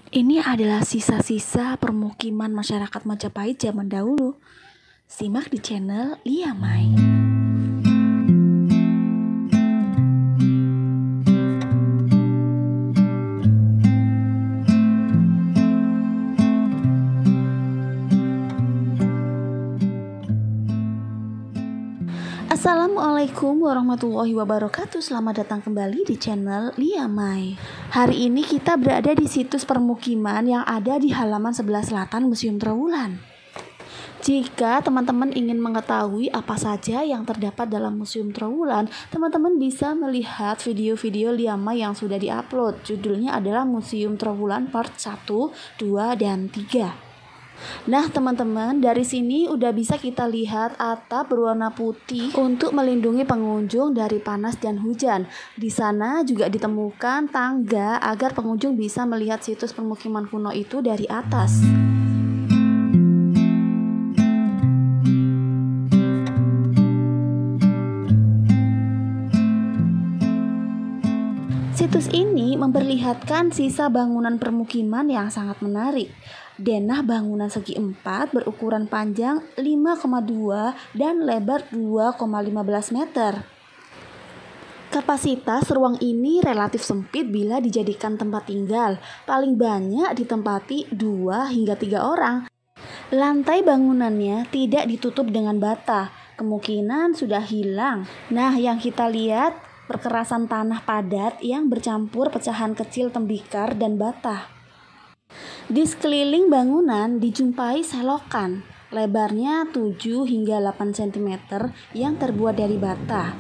Ini adalah sisa-sisa permukiman masyarakat Majapahit zaman dahulu. Simak di channel Lia Mai. Assalamualaikum warahmatullahi wabarakatuh. Selamat datang kembali di channel Lia Mai. Hari ini kita berada di situs permukiman yang ada di halaman sebelah selatan Museum Trowulan. Jika teman-teman ingin mengetahui apa saja yang terdapat dalam Museum Trowulan, teman-teman bisa melihat video-video Lia Mai yang sudah diupload. Judulnya adalah Museum Trowulan Part 1, 2, dan 3. Nah teman-teman, dari sini udah bisa kita lihat atap berwarna putih untuk melindungi pengunjung dari panas dan hujan. Di sana juga ditemukan tangga agar pengunjung bisa melihat situs permukiman kuno itu dari atas. Situs ini memperlihatkan sisa bangunan permukiman yang sangat menarik. Denah bangunan segi 4 berukuran panjang 5,2 dan lebar 2,15 meter. Kapasitas ruang ini relatif sempit bila dijadikan tempat tinggal. Paling banyak ditempati 2 hingga 3 orang. Lantai bangunannya tidak ditutup dengan bata, kemungkinan sudah hilang. Nah, yang kita lihat perkerasan tanah padat yang bercampur pecahan kecil tembikar dan bata. Di sekeliling bangunan dijumpai selokan, lebarnya 7 hingga 8 cm yang terbuat dari bata.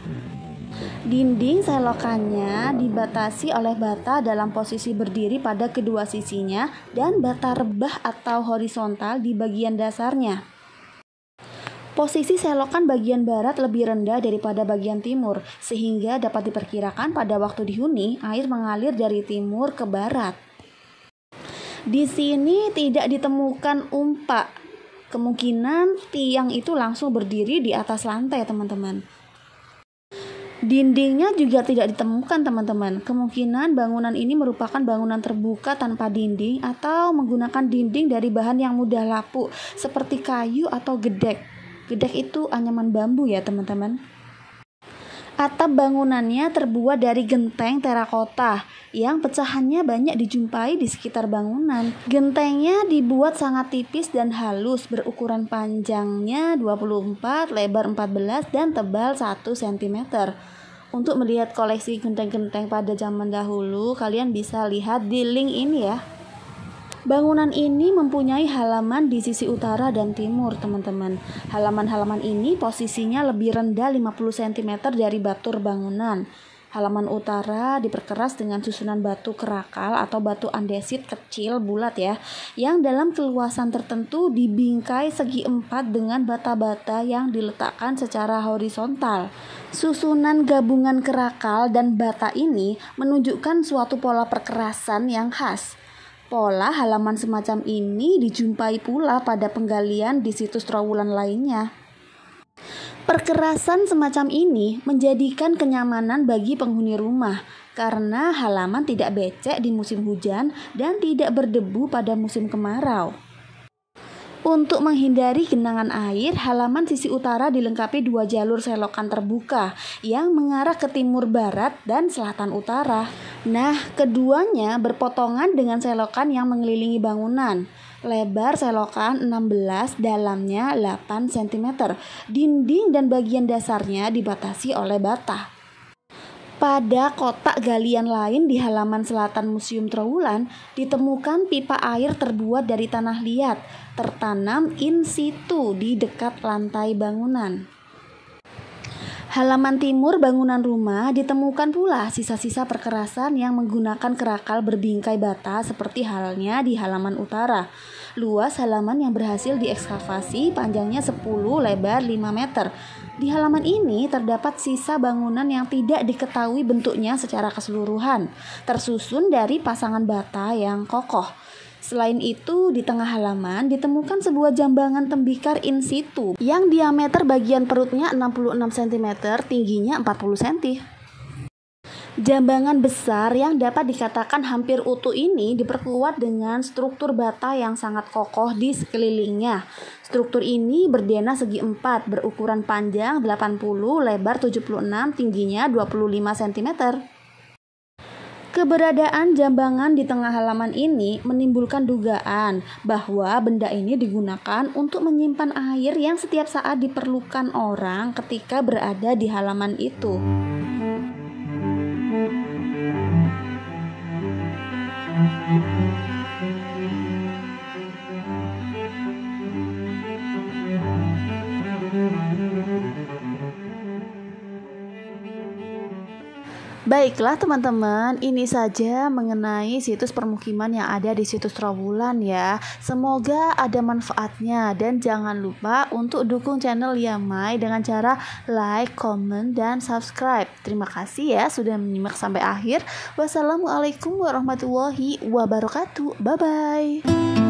Dinding selokannya dibatasi oleh bata dalam posisi berdiri pada kedua sisinya dan bata rebah atau horizontal di bagian dasarnya. Posisi selokan bagian barat lebih rendah daripada bagian timur, sehingga dapat diperkirakan pada waktu dihuni, air mengalir dari timur ke barat. Di sini tidak ditemukan umpak. Kemungkinan tiang itu langsung berdiri di atas lantai, teman-teman. Dindingnya juga tidak ditemukan, teman-teman. Kemungkinan bangunan ini merupakan bangunan terbuka tanpa dinding atau menggunakan dinding dari bahan yang mudah lapuk seperti kayu atau gedek. Gedek itu anyaman bambu ya, teman-teman. Atap bangunannya terbuat dari genteng terakota yang pecahannya banyak dijumpai di sekitar bangunan. Gentengnya dibuat sangat tipis dan halus, berukuran panjangnya 24, lebar 14, dan tebal 1 cm. Untuk melihat koleksi genteng-genteng pada zaman dahulu, kalian bisa lihat di link ini ya. Bangunan ini mempunyai halaman di sisi utara dan timur, teman-teman. Halaman-halaman ini posisinya lebih rendah 50 cm dari batur bangunan. Halaman utara diperkeras dengan susunan batu kerakal atau batu andesit kecil bulat ya, yang dalam keluasan tertentu dibingkai segi 4 dengan bata-bata yang diletakkan secara horizontal. Susunan gabungan kerakal dan bata ini menunjukkan suatu pola perkerasan yang khas. Pola halaman semacam ini dijumpai pula pada penggalian di situs Trowulan lainnya. Perkerasan semacam ini menjadikan kenyamanan bagi penghuni rumah karena halaman tidak becek di musim hujan dan tidak berdebu pada musim kemarau. Untuk menghindari genangan air, halaman sisi utara dilengkapi 2 jalur selokan terbuka yang mengarah ke timur barat dan selatan utara. Nah, keduanya berpotongan dengan selokan yang mengelilingi bangunan. Lebar selokan 16, dalamnya 8 cm. Dinding dan bagian dasarnya dibatasi oleh bata. Pada kotak galian lain di halaman selatan Museum Trowulan ditemukan pipa air terbuat dari tanah liat, tertanam in situ di dekat lantai bangunan. Halaman timur bangunan rumah ditemukan pula sisa-sisa perkerasan yang menggunakan kerakal berbingkai bata seperti halnya di halaman utara. Luas halaman yang berhasil diekskavasi panjangnya 10, lebar 5 meter. Di halaman ini terdapat sisa bangunan yang tidak diketahui bentuknya secara keseluruhan, tersusun dari pasangan bata yang kokoh. Selain itu, di tengah halaman ditemukan sebuah jambangan tembikar in situ yang diameter bagian perutnya 66 cm, tingginya 40 cm. Jambangan besar yang dapat dikatakan hampir utuh ini diperkuat dengan struktur bata yang sangat kokoh di sekelilingnya. Struktur ini berdena segi empat, berukuran panjang 80, lebar 76, tingginya 25 cm. Keberadaan jambangan di tengah halaman ini menimbulkan dugaan bahwa benda ini digunakan untuk menyimpan air yang setiap saat diperlukan orang ketika berada di halaman itu. Baiklah teman-teman, ini saja mengenai situs permukiman yang ada di situs Trowulan ya. Semoga ada manfaatnya dan jangan lupa untuk dukung channel Yamai dengan cara like, comment, dan subscribe. Terima kasih ya sudah menyimak sampai akhir. Wassalamualaikum warahmatullahi wabarakatuh. Bye-bye.